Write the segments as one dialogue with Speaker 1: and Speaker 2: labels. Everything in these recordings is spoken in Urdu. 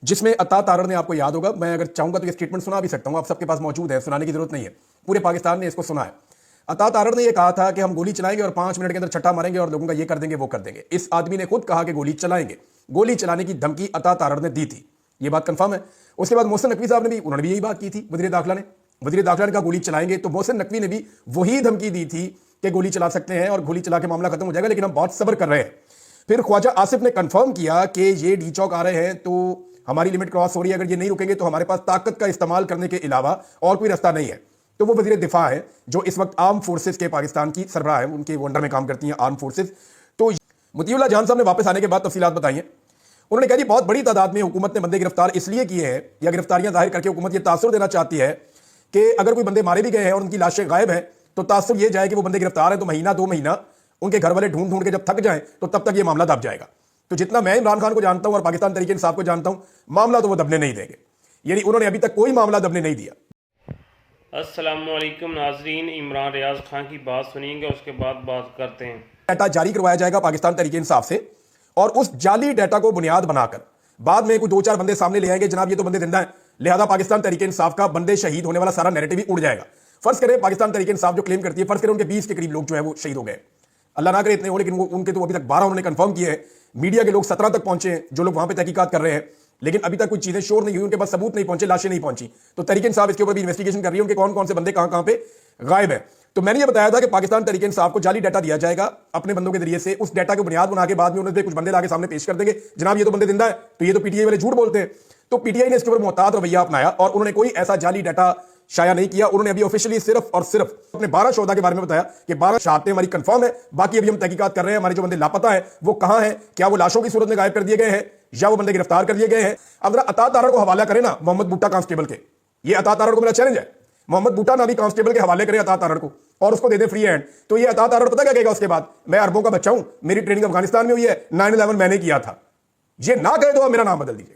Speaker 1: جس میں عطا تارڑ نے، آپ کو یاد ہوگا، میں اگر چاہوں گا تو یہ اسٹیٹمنٹ سنا بھی سکتا ہوں، آپ سب کے پاس موجود ہے، سنانے کی ضرورت نہیں ہے، پورے پاکستان نے اس کو سنا ہے۔ عطا تارڑ نے یہ کہا تھا کہ ہم گولی چلائیں گے اور 5 منٹ کے اندر چھٹا ماریں گے اور لوگوں کا یہ کر دیں گے وہ کر دیں گے۔ اس آدمی نے خود کہا کہ گولی چلائیں گے، گولی چلانے کی دھمکی عطا تارڑ نے دی تھی، یہ بات کنفرم ہے۔ اس کے بعد محسن نقوی صاحب نے بھی، انہوں نے بھی یہی بات کی تھی، وزیر داخلہ نے کہا گولی چلائیں گے، تو محسن نقوی نے بھی وہی دھمکی دی تھی کہ گولی چلا سکتے ہیں اور گولی چلا کے معاملہ ختم ہو جائے گا، لیکن ہم بہت صبر کر رہے ہیں۔ پھر خواجہ آصف نے کنفرم کیا کہ یہ ڈی چوک آ رہے ہیں تو ہماری لمٹ کراس ہو رہی ہے، اگر یہ نہیں رکیں گے تو ہمارے پاس طاقت کا استعمال کرنے کے علاوہ اور کوئی رستہ نہیں ہے۔ تو وہ وزیر دفاع ہے جو اس وقت آرم فورسز کے پاکستان کی سربراہ ہیں، ان کے وہ انڈر میں کام کرتی ہیں آرم فورسز۔ تو مطیع اللہ جان صاحب نے واپس آنے کے بعد تفصیلات بتائی ہیں۔ انہوں نے کہا جی بہت بڑی تعداد میں حکومت نے بندے گرفتار اس لیے کیے ہیں، یا گرفتاریاں ظاہر کر کے حکومت یہ تاثر دینا چاہتی ہے کہ اگر کوئی بندے مارے بھی گئے ہیں اور ان کی لاشیں غائب ہیں تو تاثر یہ جائے کہ وہ بندے گرفتار ہیں، تو مہینہ 2 مہینہ ان کے گھر والے ڈھونڈ کے جب تھک جائیں تو تب تک یہ معاملہ دب جائے گا۔ تو جتنا میں عمران خان کو جانتا ہوں اور پاکستان تحریک انصاف کو جانتا ہوں، معاملہ تو وہ دبنے نہیں دیں گے، یعنی انہوں نے ابھی تک کوئی معاملہ دبنے نہیں دیا۔
Speaker 2: السلام علیکم ناظرین، عمران ریاض خان کی بات سنیں گے، اس کے بعد بات کرتے ہیں۔
Speaker 1: ڈیٹا جاری کروایا جائے گا پاکستان تحریک انصاف سے، اور اس جعلی ڈیٹا کو بنیاد بنا کر بعد میں کوئی 2-4 بندے سامنے لے آئیں گے، جناب یہ تو بندے زندہ ہیں، لہذا پاکستان تحریک انصاف کا بندے شہید ہونے والا سارا نیریٹو ہی اڑ جائے گا۔ فرض کریں پاکستان تحریک انصاف جو کلیم کرتی ہے، فرض کریں ان کے 20 کے قریب لوگ جو ہے وہ شہید ہو گئے، اللہ نہ کرے اتنے ہو، لیکن ان کے تو ابھی تک 12 انہوں نے کنفرم کیے ہیں، میڈیا کے لوگ 17 تک پہنچے ہیں جو لوگ وہاں پہ تحقیقات کر رہے ہیں، لیکن ابھی تک کوئی چیزیں شور نہیں ہوئی، ان کے پاس ثبوت نہیں پہنچے، لاشیں نہیں پہنچی، تو تحریک انصاف اس کے اوپر بھی انویسٹیگیشن کر رہی ہے ان کے کون کون سے بندے کہاں پہ غائب ہیں۔ تو میں نے یہ بتایا تھا کہ پاکستان تحریک انصاف کو جعلی ڈیٹا دیا جائے گا اپنے بندوں کے ذریعے سے، اس ڈیٹا کو بنیاد بنا کے بعد میں انہوں نے کچھ بندے لا کے سامنے پیش کر دیں گے، جناب یہ تو بندے زندہ ہیں، تو یہ تو پی ٹی آئی والے جھوٹ بولتے ہیں۔ تو پی ٹی آئی نے اس کے اوپر محتاط رویہ اپنایا اور انہوں نے کوئی ایسا جعلی ڈیٹا شائع نہیں کیا۔ انہوں نے ابھی آفیشلی صرف اور صرف اپنے 12 شہداء کے بارے میں بتایا کہ 12 شہادتیں ہماری کنفرم ہے، باقی ابھی ہم تحقیقات کر رہے ہیں، ہمارے جو بندے لاپتہ ہیں وہ کہاں ہیں، کیا وہ لاشوں کی صورت میں غائب کر دیے گئے ہیں یا وہ بندے گرفتار کر دیے گئے ہیں۔ اب ذرا عطا تارڑ کو حوالہ کریں نا محمد بھٹا کانسٹیبل کے، یہ عطا تارڑ کو میرا چیلنج ہے، محمد بھٹا نامی کانسٹیبل کے حوالے کریں عطا تارڑ کو اور اس کو دے دیں فری ہینڈ، تو یہ عطا تارڑ پتہ کیا کہے گا اس کے بعد، میں عربوں کا بچہ ہوں، میری ٹریننگ افغانستان میں ہوئی ہے، 9/11 میں نے کیا تھا، یہ نہ کہے تو آپ میرا نام بدل دیجیے۔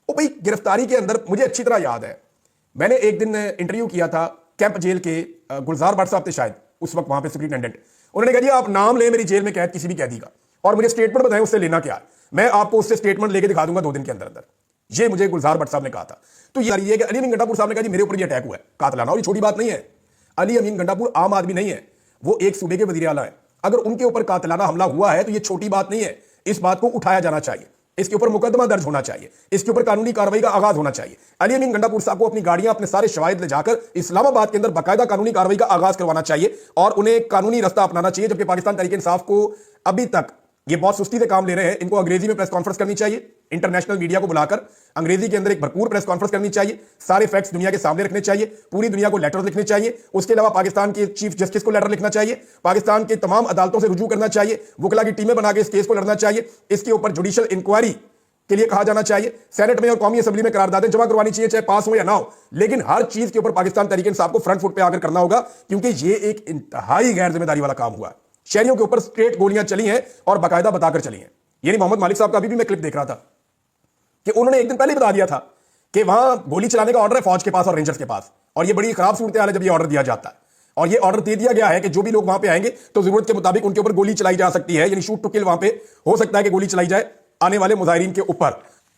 Speaker 1: وہ بھائی گرفتاری کے اندر مجھے اچھی طرح یاد ہے، میں نے ایک دن انٹرویو کیا تھا کیمپ جیل کے، گلزار بٹ صاحب تھے شاید اس وقت وہاں پہ سپرنٹینڈنٹ، انہوں نے کہا جی آپ نام لیں میری جیل میں قید کسی بھی قیدی کا اور مجھے اسٹیٹمنٹ بتائیں اس سے لینا کیا ہے، میں آپ کو اس سے اسٹیٹمنٹ لے کے دکھا دوں گا 2 دن کے اندر اندر، یہ مجھے گلزار بٹ صاحب نے کہا تھا۔ تو یہ ہے کہ علی امین گنڈا پور صاحب نے کہا جی میرے اوپر یہ اٹیک ہوا ہے قاتلانہ، اور یہ چھوٹی بات نہیں ہے، علی امین گنڈا پور عام آدمی نہیں ہے، وہ ایک صوبے کے وزیر اعلیٰ ہیں، اگر ان کے اوپر قاتلانہ حملہ ہوا ہے تو یہ چھوٹی بات نہیں ہے، اس بات کو اٹھایا جانا چاہیے، اس کے اوپر مقدمہ درج ہونا چاہیے، اس کے اوپر قانونی کارروائی کا آغاز ہونا چاہیے۔ علی امین گنڈا پور صاحب کو اپنی گاڑیاں اپنے سارے شواہد لے جا کر اسلام آباد کے اندر باقاعدہ قانونی کارروائی کا آغاز کروانا چاہیے اور انہیں قانونی رستہ اپنانا چاہیے، جبکہ پاکستان تحریک انصاف کو ابھی تک یہ بہت سستی سے کام لے رہے ہیں، ان کو انگریزی میں پریس کانفرنس کرنی چاہیے، انٹرنیشنل میڈیا کو بلا کر انگریزی کے اندر ایک بھرپور پریس کانفرنس کرنی چاہیے، سارے فیکٹس دنیا کے سامنے رکھنے چاہیے، پوری دنیا کو لیٹر لکھنے چاہیے، اس کے علاوہ پاکستان کے چیف جسٹس کو لیٹر لکھنا چاہیے، پاکستان کے تمام عدالتوں سے رجوع کرنا چاہیے، وکلا کی ٹیمیں بنا کے اس کیس کو لڑنا چاہیے، اس کے اوپر جوڈیشل انکوائری کے لیے کہا جانا چاہیے، سینٹ میں اور قومی اسمبلی میں قراردادیں جمع کروانی چاہیے، چاہے پاس ہو یا نہ ہو، لیکن ہر چیز کے اوپر پاکستان تحریک انصاف کو فرنٹ فٹ پہ آ کر کرنا ہوگا، کیونکہ یہ ایک انتہائی غیر ذمہ داری والا کام ہوا ہے۔ شہریوں کے اوپر اسٹریٹ گولیاں چلی ہیں اور باقاعدہ بتا کر چلی ہیں، یعنی محمد مالک صاحب کا ابھی بھی میں کلپ دیکھ رہا تھا کہ انہوں نے ایک دن پہلے بتا دیا تھا کہ وہاں گولی چلانے کا آرڈر ہے فوج کے پاس اور رینجرز کے پاس، اور یہ بڑی خراب صورتحال ہے جب یہ آرڈر دیا جاتا ہے، اور یہ آرڈر دے دیا گیا ہے کہ جو بھی لوگ وہاں پہ آئیں گے تو ضرورت کے مطابق ان کے اوپر گولی چلائی جا سکتی ہے، یعنی شوٹ ٹو کل وہاں پہ ہو سکتا ہے کہ گولی چلائی جائے آنے والے مظاہرین کے اوپر۔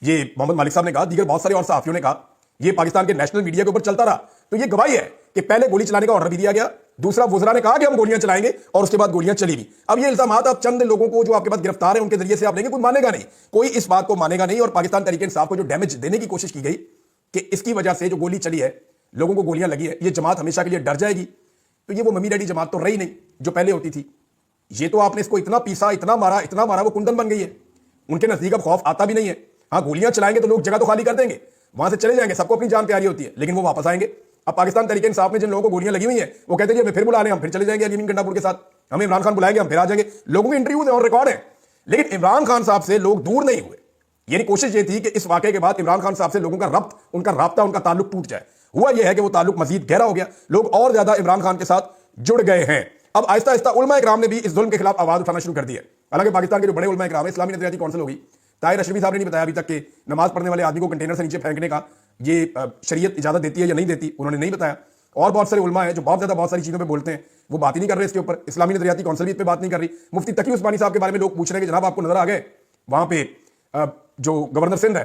Speaker 1: یہ محمد مالک صاحب نے کہا، دیگر بہت سارے اور صحافیوں نے کہا، یہ پاکستان کے نیشنل میڈیا کے اوپر چلتا رہا، تو یہ گواہی ہے کہ پہلے گولی چلانے کا آرڈر بھی دیا گیا، دوسرا وزراء نے کہا کہ ہم گولیاں چلائیں گے اور اس کے بعد گولیاں چلی بھی۔ اب یہ الزامات آپ چند لوگوں کو جو آپ کے پاس گرفتار ہیں ان کے ذریعے سے آپ لیں گے، کوئی مانے گا نہیں، کوئی اس بات کو مانے گا نہیں، اور پاکستان تحریک انصاف کو جو ڈیمیج دینے کی کوشش کی گئی کہ اس کی وجہ سے جو گولی چلی ہے، لوگوں کو گولیاں لگی ہے، یہ جماعت ہمیشہ کے لیے ڈر جائے گی، تو یہ وہ ممی ڈیڈی جماعت تو رہی نہیں جو پہلے ہوتی تھی، یہ تو آپ نے اس کو اتنا پیسا، اتنا مارا وہ کنڈن بن گئی ہے، ان کے نزدیک اب خوف آتا بھی نہیں ہے۔ ہاں گولیاں چلائیں گے تو لوگ جگہ تو خالی کر دیں گے، وہاں سے چلے جائیں گے، سب کو اپنی جان پیاری ہوتی ہے، لیکن وہ واپس آئیں گے۔ اب پاکستان تحریک انصاف میں جن لوگوں کو گولیاں لگی ہوئی ہیں وہ کہتے ہیں جی ہمیں پھر بلا لیں، ہم پھر چلے جائیں گے علی امین گنڈا پور کے ساتھ، ہمیں عمران خان بلائیں گے ہم پھر آ جائیں گے، لوگوں کے انٹرویوز اور ریکارڈ ہیں، لیکن عمران خان صاحب سے لوگ دور نہیں ہوئے، یعنی کوشش یہ تھی کہ اس واقعے کے بعد عمران خان صاحب سے لوگوں کا ربط، ان کا رابطہ، ان کا تعلق ٹوٹ جائے، ہوا یہ ہے کہ وہ تعلق مزید گہرا ہو گیا، لوگ اور زیادہ عمران خان کے ساتھ جڑ گئے ہیں۔ اب آہستہ آہستہ علماء اکرام نے بھی اس ظلم کے خلاف آواز اٹھانا شروع کر دی ہے، حالانکہ پاکستان کے جو بڑے علماء اکرام ہیں، اسلامی نظریاتی کونسل ہوگی، طاہر اشرفی صاحب نے نہیں بتایا ابھی تک کہ نماز پڑھنے والے آدمی کو کنٹینر سے نیچے پھینکنے کا یہ شریعت اجازت دیتی ہے یا نہیں دیتی، انہوں نے نہیں بتایا۔ اور بہت سارے علماء ہیں جو بہت ساری چیزوں پہ بولتے ہیں، وہ بات ہی نہیں کر رہے اس کے اوپر، اسلامی نظریاتی کونسل بھی اس پہ بات نہیں کر رہی۔ مفتی تقی عثمانی صاحب کے بارے میں لوگ پوچھ رہے ہیں کہ جناب آپ کو نظر آ گئے وہاں پہ جو گورنر سندھ ہے